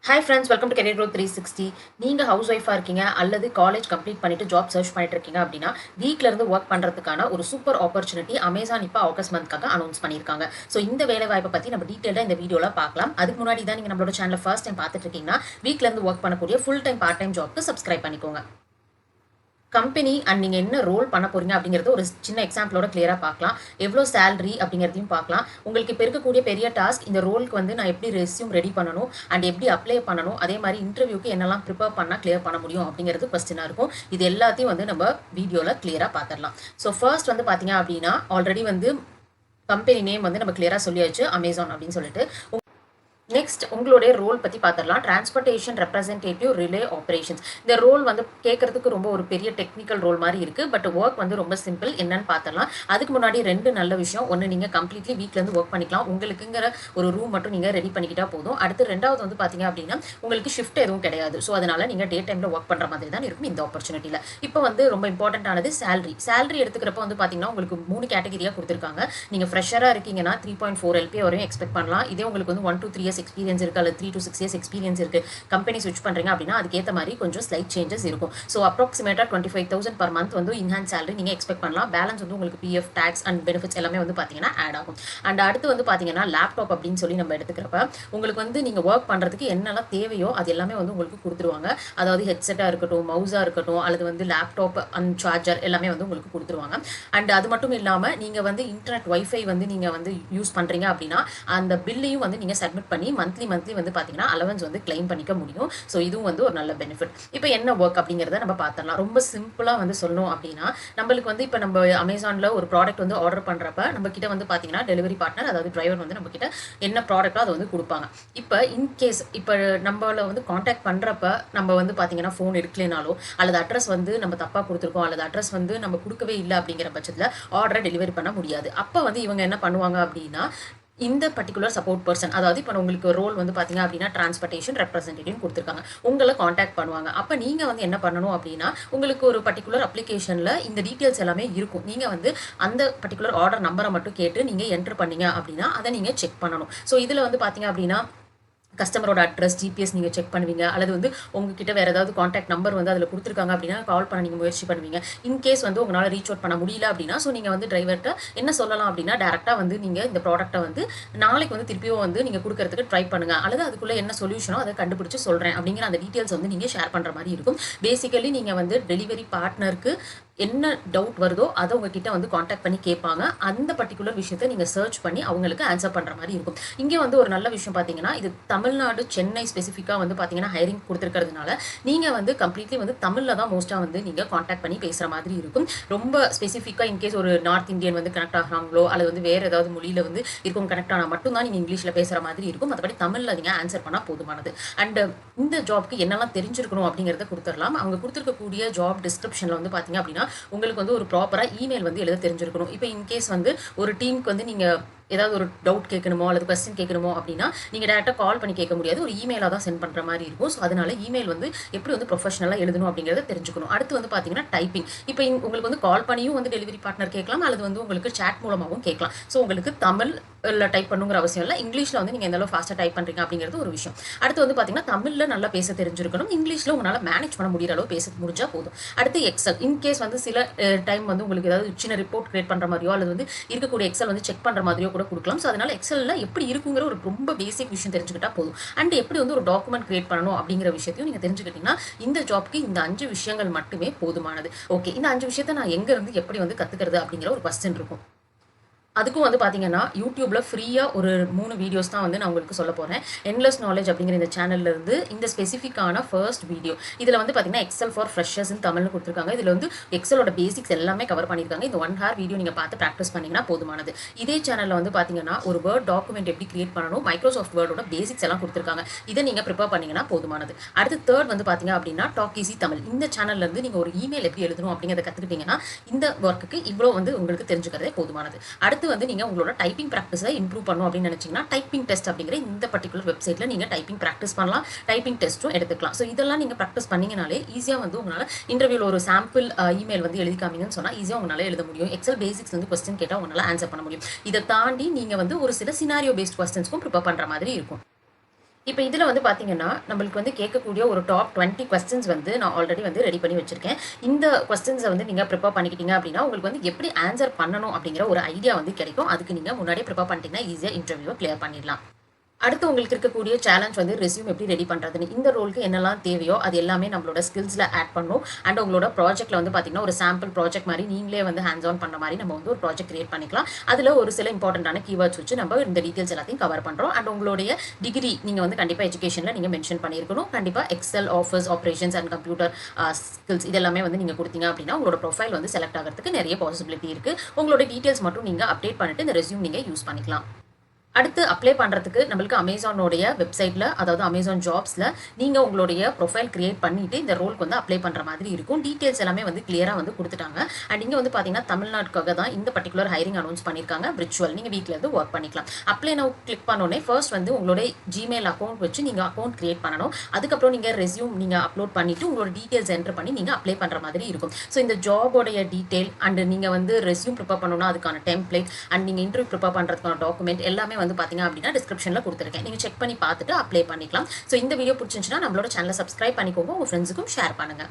Hi friends, welcome to Career Growth 360. நீங்க house ஒய்ஃபா இருக்கீங்க அல்லது காலேஜ் கம்ப்ளீட் பண்ணிட்டு ஜாப் சர்ச் பண்ணிட்டு இருக்கீங்க அப்படின்னா வீட்ல இருந்து ஒர்க் பண்றதுக்கான ஒரு சூப்பர் ஆப்பர்ச்சுனிட்டி அமேசான் இப்போ ஆகஸ்ட் மந்த்காக அனௌன்ஸ் பண்ணியிருக்காங்க. ஸோ இந்த வேலை வாய்ப்பை பத்தி நம்ம டீட்டெயிலா இந்த வீடியோல பார்க்கலாம். அதுக்கு முன்னாடி தான் நீங்க நம்மளோட சேனல் ஃபர்ஸ்ட் டைம் பார்த்துட்டு இருக்கீங்கன்னா வீட்ல இருந்து ஒர்க் பண்ணக்கூடிய ஃபுல் டைம் பார்ட் டைம் ஜாப்க்கு சப்ஸ்கிரைப் பண்ணிக்கோங்க. கம்பெனி அண்ட் நீங்கள் என்ன ரோல் பண்ண போறீங்க அப்படிங்கிறது ஒரு சின்ன எக்ஸாம்பிளோட கிளியராக பார்க்கலாம். எவ்வளோ சேலரி அப்படிங்கிறதையும் பார்க்கலாம். உங்களுக்கு இப்போ இருக்கக்கூடிய பெரிய டாஸ்க் இந்த ரோலுக்கு வந்து நான் எப்படி ரெஸ்யூம் ரெடி பண்ணணும் அண்ட் எப்படி அப்ளை பண்ணணும், அதே மாதிரி இன்டர்வியூக்கு என்னெல்லாம் ப்ரிப்பேர் பண்ணால் கிளியர் பண்ண முடியும் அப்படிங்கிறது கொஸ்டினாக இருக்கும். இது எல்லாத்தையும் வந்து நம்ம வீடியோவில் கிளியராக பார்த்துடலாம். ஸோ ஃபர்ஸ்ட் வந்து பார்த்தீங்க அப்படின்னா ஆல்ரெடி வந்து கம்பெனி நேம் வந்து நம்ம கிளியராக சொல்லியாச்சு, அமேசான் அப்படின்னு சொல்லிட்டு. நெக்ஸ்ட் உங்களுடைய ரோல் பற்றி பார்த்துடலாம். Transportation representative relay operations. இந்த ரோல் வந்து கேட்கறதுக்கு ரொம்ப ஒரு பெரிய டெக்னிக்கல் ரோல் மாதிரி இருக்கு, பட் ஒர்க் வந்து ரொம்ப சிம்பிள். என்னன்னு பார்த்துடலாம். அதுக்கு முன்னாடி ரெண்டு நல்ல விஷயம். ஒன்று, நீங்கள் கம்ப்ளீட்லி வீட்ல இருந்து ஒர்க் பண்ணிக்கலாம். உங்களுக்குங்கிற ஒரு ரூம் மட்டும் நீங்கள் ரெடி பண்ணிக்கிட்டா போதும். அடுத்து ரெண்டாவது வந்து பார்த்தீங்க அப்படின்னா உங்களுக்கு ஷிஃப்ட் எதுவும் கிடையாது. ஸோ அதனால நீங்கள் டே டைமில் ஒர்க் பண்ணுற மாதிரி தான் இருக்கும் இந்த ஆப்பர்ச்சுனிட்டியில். இப்போ வந்து ரொம்ப இம்பார்ட்டன்டானது சேலரி எடுத்துக்கிறப்ப வந்து பார்த்தீங்கன்னா உங்களுக்கு 3 கேட்டகரியாக கொடுத்துருக்காங்க. நீங்கள் ஃப்ரெஷராக இருக்கீங்கன்னா 3.4 LPA வரையும் எக்ஸ்பெக்ட் பண்ணலாம். இதே உங்களுக்கு வந்து 1 to 3 years எக்ஸ்பீரியன்ஸ் இருக்கு அல்லது 3 to 6 years எக்ஸ்பீரியன்ஸ் இருக்கு, கம்பெனி ஸ்விட்ச் பண்றீங்க அப்படின்னா அதுக்கேற்ற மாதிரி கொஞ்சம் ஸ்லைட் சேஞ்சஸ் இருக்கும். ஸோ அப்ராக்சிமேட்டா 25,000 per month வந்து இன்ஹான்ஸ் சேலரி நீங்க எக்ஸ்பெக்ட் பண்ணலாம். பேலன்ஸ் வந்து உங்களுக்கு பிஎஃப், டாக்ஸ் அண்ட் பெனிஃபிட்ஸ் எல்லாமே வந்து பாத்தீங்கன்னா ஆட் ஆகும். அண்ட் அடுத்து வந்து பாத்தீங்கன்னா லேப்டாப் அப்படின்னு சொல்லி நம்ம எடுத்துக்கிறப்ப உங்களுக்கு வந்து நீங்க ஒர்க் பண்றதுக்கு என்னெல்லாம் தேவையோ அது எல்லாமே வந்து உங்களுக்கு கொடுத்துருவாங்க. அதாவது ஹெட்செட்டா இருக்கட்டும், மவுஸா இருக்கட்டும், அல்லது வந்து லேப்டாப் அண்ட் சார்ஜர் எல்லாமே வந்து உங்களுக்கு கொடுத்துருவாங்க. அண்ட் அது மட்டும் இல்லாம நீங்க வந்து இன்டர்நெட் வைஃபை வந்து நீங்க வந்து யூஸ் பண்றீங்க அப்படின்னா அந்த பில்லையும் வந்து நீங்க சப்மிட் பண்ணி மந்த்லி வந்து பார்த்தீங்கன்னா அலவன்ஸ் வந்து கிளைம் பண்ணிக்க முடியும். ஸோ இதுவும் வந்து ஒரு நல்ல பெனிஃபிட். இப்போ என்ன ஒர்க் அப்படிங்கிறத நம்ம பார்த்துடலாம். ரொம்ப சிம்பிளாக வந்து சொல்லணும் அப்படின்னா நம்மளுக்கு வந்து இப்போ நம்ம அமேசானில் ஒரு ப்ராடக்ட் வந்து ஆர்டர் பண்ணுறப்ப நம்ம கிட்ட வந்து பார்த்தீங்கன்னா டெலிவரி பார்ட்னர், அதாவது டிரைவர் வந்து நம்ம கிட்ட என்ன ப்ராடக்ட்டோ அதை வந்து கொடுப்பாங்க. இப்போ இன்கேஸ் இப்போ நம்மள வந்து காண்டாக்ட் பண்ணுறப்ப நம்ம வந்து பார்த்தீங்கன்னா ஃபோன் எடுக்கலைனாலோ அல்லது அட்ரஸ் வந்து நம்ம தப்பாக கொடுத்துருக்கோம் அல்லது அட்ரஸ் வந்து நம்ம கொடுக்கவே இல்லை அப்படிங்கிற பட்சத்தில் ஆர்டரை டெலிவரி பண்ண முடியாது. அப்போ வந்து இவங்க என்ன பண்ணுவாங்க அப்படின்னா இந்த பர்டிகுலர் சப்போர்ட் பர்சன், அதாவது இப்போ உங்களுக்கு ரோல் வந்து பார்த்தீங்க அப்படின்னா டிரான்ஸ்போர்ட்டேஷன் ரெப்ரசன்டேட்டிவ் கொடுத்துருக்காங்க, உங்களை காண்டாக்ட் பண்ணுவாங்க. அப்போ நீங்கள் வந்து என்ன பண்ணணும் அப்படின்னா உங்களுக்கு ஒரு பர்டிகுலர் அப்ளிகேஷனில் இந்த டீட்டெயில்ஸ் எல்லாமே இருக்கும். நீங்கள் வந்து அந்த பர்டிகுலர் ஆர்டர் நம்பரை மட்டும் கேட்டு நீங்கள் என்டர் பண்ணீங்க அப்படின்னா அதை நீங்கள் செக் பண்ணணும். ஸோ இதில் வந்து பார்த்தீங்க அப்படின்னா கஸ்டமரோட அட்ரஸ், ஜிபிஎஸ் நீங்கள் செக் பண்ணுவீங்க, அல்லது வந்து உங்ககிட்ட வேறு ஏதாவது காண்டாக்ட் நம்பர் வந்து அதில் கொடுத்துருக்காங்க அப்படின்னா கால் பண்ண நீங்கள் முயற்சி பண்ணுவீங்க. இன்கேஸ் வந்து உங்களால் ரீச் அவுட் பண்ண முடியல அப்படின்னா ஸோ நீங்கள் வந்து டிரைவர்கிட்ட என்ன சொல்லலாம் அப்படின்னா டேரெக்டாக வந்து நீங்கள் இந்த ப்ராடக்ட்டை வந்து நாளைக்கு வந்து திருப்பியும் வந்து நீங்கள் கொடுக்கறதுக்கு ட்ரை பண்ணுங்கள், அல்லது அதுக்குள்ளே என்ன சொல்யூஷனோ அதை கண்டுபிடிச்சு சொல்கிறேன் அப்படிங்கிற அந்த டீட்டெயில்ஸ் வந்து நீங்கள் ஷேர் பண்ணுற மாதிரி இருக்கும். பேசிக்கலி நீங்கள் வந்து டெலிவரி பார்ட்னருக்கு என்ன டவுட் வருதோ அதை உங்ககிட்ட வந்து காண்டாக்ட் பண்ணி கேட்பாங்க. அந்த பர்டிகுலர் விஷயத்தை நீங்கள் சர்ச் பண்ணி அவங்களுக்கு ஆன்சர் பண்ணுற மாதிரி இருக்கும். இங்கே வந்து ஒரு நல்ல விஷயம் பார்த்தீங்கன்னா இது தமிழ்நாடு, சென்னை ஸ்பெசிஃபிக்காக வந்து பார்த்தீங்கன்னா ஹைரிங் கொடுத்துருக்கிறதுனால நீங்கள் வந்து கம்ப்ளீட்லி வந்து தமிழில் தான் மோஸ்ட்டாக வந்து நீங்கள் காண்டாக்ட் பண்ணி பேசுகிற மாதிரி இருக்கும். ரொம்ப ஸ்பெசிஃபிக்காக இன்கேஸ் ஒரு நார்த் இந்தியன் வந்து கனெக்ட் ஆகிறாங்களோ அல்லது வந்து வேறு ஏதாவது மொழியில் வந்து இருக்கும் கனெக்ட் ஆனால் மட்டும்தான் நீங்கள் இங்கிலீஷில் பேசுகிற மாதிரி இருக்கும். மற்றபடி தமிழில் நீங்கள் ஆன்சர் பண்ணால் போதுமானது. அண்ட் இந்த ஜாப்க்கு என்னெல்லாம் தெரிஞ்சிருக்கணும் அப்படிங்கிறத கொடுத்துடலாம். அவங்க கொடுத்துருக்கக்கூடிய ஜாப் டிஸ்கிரிப்ஷனில் வந்து பார்த்தீங்க அப்படின்னா உங்களுக்கு வந்து ஒரு ப்ராப்பராக இமெயில் வந்து எழுத தெரிஞ்சிருக்கணும். இப்போ இன்கேஸ் வந்து ஒரு டீமுக்கு வந்து நீங்கள் ஏதாவது ஒரு டவுட் கேட்கணுமோ அல்லது கொஸ்டின் கேட்கணுமோ அப்படின்னா நீங்கள் டேரெக்டாக கால் பண்ணி கேட்க முடியாது, ஒரு இமெயிலாக தான் சென்ட் பண்ணுற மாதிரி இருக்கும். ஸோ அதனால இமெயில் வந்து எப்படி வந்து ப்ரொஃபஷனலாக எழுதணும் அப்படிங்கிறத தெரிஞ்சுக்கணும். அடுத்து வந்து பார்த்தீங்கன்னா டைப்பிங். இப்போ உங்களுக்கு வந்து கால் பண்ணியும் வந்து டெலிவரி பார்ட்னர் கேட்கலாம், அல்லது வந்து உங்களுக்கு சேட் மூலமாகவும் கேட்கலாம். ஸோ உங்களுக்கு தமிழில் டைப் பண்ணுங்கிற அவசியம் இல்லை, இங்கிலீஷில் வந்து நீங்கள் எந்த அளவு ஃபாஸ்ட்டாக டைப் பண்ணுறீங்க அப்படிங்கிறது ஒரு விஷயம். அடுத்து வந்து பார்த்தீங்கன்னா தமிழில் நல்லா பேச தெரிஞ்சிருக்கணும், இங்கிலீஷில் உங்களால் மேனேஜ் பண்ண முடிகிற அளவு பேச முடிஞ்சால் போதும். அடுத்து எக்ஸல். இன்கேஸ் வந்து சில டைம் வந்து உங்களுக்கு ஏதாவது சின்ன ரிப்போர்ட் கிரியேட் பண்ணுற மாதிரியோ அல்லது வந்து இருக்கக்கூடிய எக்ஸல் வந்து செக் பண்ணுற மாதிரியோ கூட கொடுக்கலாம். ஸோ அதனால எக்ஸல்ல எப்படி இருக்குங்கிற ஒரு ரொம்ப பேசிக் விஷயம் தெரிஞ்சுக்கிட்டா போதும். அண்ட் எப்படி வந்து ஒரு டாக்குமெண்ட் கிரியேட் பண்ணணும் அப்படிங்கிற விஷயத்தையும் நீங்க தெரிஞ்சுக்கிட்டீங்கன்னா இந்த ஜாப்க்கு இந்த 5 விஷயங்கள் மட்டுமே போதுமானது. ஓகே, இந்த 5 விஷயத்தை நான் எங்க இருந்து எப்படி வந்து கத்துக்கிறது அப்படிங்கிற ஒரு கொஸ்டின் இருக்கும். அதுக்கும் வந்து பார்த்தீங்கன்னா யூடியூப்ல ஃப்ரீயாக ஒரு 3 வீடியோஸ் தான் வந்து நான் உங்களுக்கு சொல்ல போகிறேன். என்லெஸ் நாலேஜ் அப்படிங்கிற இந்த சேனல்ல இருந்து இந்த ஸ்பெசிஃபிக்கான ஃபர்ஸ்ட் வீடியோ. இதில் வந்து பார்த்தீங்கன்னா எக்ஸல் ஃபார் ஃப்ரெஷர்ஸ்னு தமிழ்ல கொடுத்துருக்காங்க. இதில் வந்து எக்ஸலோட பேசிக்ஸ் எல்லாமே கவர் பண்ணியிருக்காங்க. இந்த 1 hour வீடியோ நீங்கள் பார்த்து ப்ராக்டிஸ் பண்ணிங்கன்னா போதுமானது. இதே சேனலில் வந்து பார்த்தீங்கன்னா ஒரு வேர்ட் டாக்குமெண்ட் எப்படி கிரியேட் பண்ணணும், மைக்ரோசாஃப்ட் வேர்டோட பேசிக்ஸ் எல்லாம் கொடுத்துருக்காங்க. இதை நீங்கள் ப்ரிப்பேர் பண்ணீங்கன்னா போதுமானது. அடுத்து தேர்ட் வந்து பார்த்தீங்க அப்படின்னா டாக் ஈஸி தமிழ். இந்த சேனல்ல இருந்து நீங்கள் ஒரு இமெயில் எப்படி எழுதணும் அப்படிங்கிறத கற்றுக்கிட்டீங்கன்னா இந்த ஒர்க்குக்கு இவ்வளோ வந்து உங்களுக்கு தெரிஞ்சுக்கிறதே போதுமானது. அடுத்து வந்து நீங்க உங்களோட டைப்பிங் பிராக்டிஸை இம்ப்ரூவ் பண்ணணும் அப்படின்னு நினைச்சீங்கன்னா டைப்பிங் டெஸ்ட் அப்படிங்கிற இந்த பர்டிகுலர் வெப்சைட்ல நீங்க டைப்பிங் பிராக்டிஸ் பண்ணலாம், டைப்பிங் டெஸ்ட்டும் எடுத்துக்கலாம். ஸோ இதெல்லாம் நீங்க பிராக்டிஸ் பண்ணீங்கனாலே ஈஸியா வந்து உங்களால இன்டர்வியூல ஒரு சாம்பிள் இமெயில் வந்து எழுதி காமிங்கன்னு சொன்னா ஈஸியா உங்களால எழுத முடியும். எக்ஸல் பேசிக்ஸ் வந்து கொஸ்டின் கேட்டா உங்களால ஆன்சர் பண்ண முடியும். இதை தாண்டி நீங்க வந்து ஒரு சில சினாரியோ பேஸ்ட் கொஸ்டின்ஸ்க்கும் ப்ரிப்பேர் பண்ற மாதிரி இருக்கும். இப்ப இதுல வந்து பார்த்தீங்கன்னா, நம்மளுக்கு வந்து கேட்கக்கூடிய ஒரு டாப் 20 கொஸ்டின்ஸ் வந்து நான் ஆல்ரெடி வந்து ரெடி பண்ணி வச்சிருக்கேன். இந்த கொஸ்டின்ஸ வந்து நீங்க ப்ரிப்பேர் பண்ணிக்கிட்டீங்க அப்டின்னா, உங்களுக்கு வந்து எப்படி ஆன்ஸர் பண்ணணும் அப்படிங்கிற ஒரு ஐடியா வந்து கிடைக்கும். அதுக்கு நீங்க முன்னாடியே ப்ரிப்பேர் பண்ணிட்டீங்கன்னா, ஈஸியா இன்டர்வியூவ கிளியர் பண்ணிடலாம். அடுத்து உங்களுக்கு இருக்கக்கூடிய சேலஞ்ச் வந்து ரெஸ்யூம் எப்படி ரெடி பண்றதுன்னு. இந்த ரோலுக்கு என்னெல்லாம் தேவையோ அது எல்லாமே நம்மளோட ஸ்கில்ஸ்ல ஆட் பண்ணும். அண்ட் உங்களோட ப்ராஜெக்ட்ல வந்து பார்த்தீங்கன்னா, ஒரு சாம்பிள் ப்ராஜெக்ட் மாரி நீங்களே வந்து ஹேண்ட்ஸ் ஆன் பண்ண மாரி நம்ம வந்து ஒரு ப்ராஜெக்ட் கிரியேட் பண்ணிக்கலாம். அதுல ஒரு சில இம்பார்ட்டன்ட்டான கீவேர்ட்ஸ் வச்சு நம்ம இந்த டீடைல்ஸ் எல்லாத்தையும் கவர் பண்றோம். அண்ட் உங்களுடைய டிகிரி நீங்க வந்து கண்டிப்பா எஜுகேஷன்ல நீங்க மென்ஷன் பண்ணியிருக்கணும். கண்டிப்பா Excel, office, operations and computer skills இது எல்லாமே வந்து நீங்க குடுத்தீங்க அப்படின்னா, உங்களோட ப்ரொஃபைல் வந்து செலக்ட் ஆகறதுக்கு நிறைய பாசிபிலிட்டி இருக்கு. உங்களோட டீடைல்ஸ் மட்டும் நீங்க அப்டேட் பண்ணிட்டு இந்த ரெஸ்யூம் நீங்க யூஸ் பண்ணிக்கலாம். அடுத்து அப்ளை பண்றதுக்கு நம்மளுக்கு அமேசானோடைய வெப்சைட்ல, அதாவது அமேசான் ஜாப்ஸ்ல நீங்க உங்களுடைய ப்ரொஃபைல் கிரியேட் பண்ணிட்டு இந்த ரோலுக்கு வந்து அப்ளை பண்ற மாதிரி இருக்கும். டீடைல்ஸ் எல்லாமே வந்து கிளியரா வந்து குடுத்துட்டாங்க. அண்ட் இங்க வந்து பாத்தீங்கன்னா, தமிழ்நாட்டுக்காக தான் இந்த பர்ட்டிகுலர் ஹைரிங் அனௌன்ஸ் பண்ணிருக்காங்க. விர்ச்சுவல் நீங்க வீட்ல இருந்து வொர்க் பண்ணிக்கலாம். அப்ளை நவ் கிளிக் பண்ணோனே ஃபர்ஸ்ட் வந்து உங்களோட ஜிமெயில் அக்கவுண்ட் வச்சு நீங்க அக்கவுண்ட் கிரியேட் பண்ணணும். அதுக்கப்புறம் நீங்க ரெஸ்யூம் நீங்க அப்லோட் பண்ணிட்டு உங்களோட டீடைல்ஸ் என்டர் பண்ணி நீங்க அப்ளை பண்ற மாதிரி இருக்கும். ஸோ இந்த ஜாபோடைய டீடைல் அண்ட் நீங்க வந்து ரெஸ்யூம் ப்ரிப்பேர் பண்ணணும்னா அதுக்கான டெம்ப்ளேட் அண்ட் நீங்க இன்டர்வியூ ப்ரிப்பேர் பண்றதுக்கான டாக்குமெண்ட் எல்லாமே வந்து பாத்தீங்க அப்படின்னா டிஸ்கிரிப்ஷன்ல கொடுத்துருக்கேன். நீங்க செக் பண்ணி பார்த்துட்டு அப்ளை பண்ணிக்கலாம். ஸோ இந்த வீடியோ பிடிச்சிருந்துச்சுன்னா நம்மளோட சேனலை சப்ஸ்கிரைப் பண்ணிக்கோங்க. உங்க ஃப்ரெண்ட்ஸுக்கும் ஷேர் பண்ணுங்க.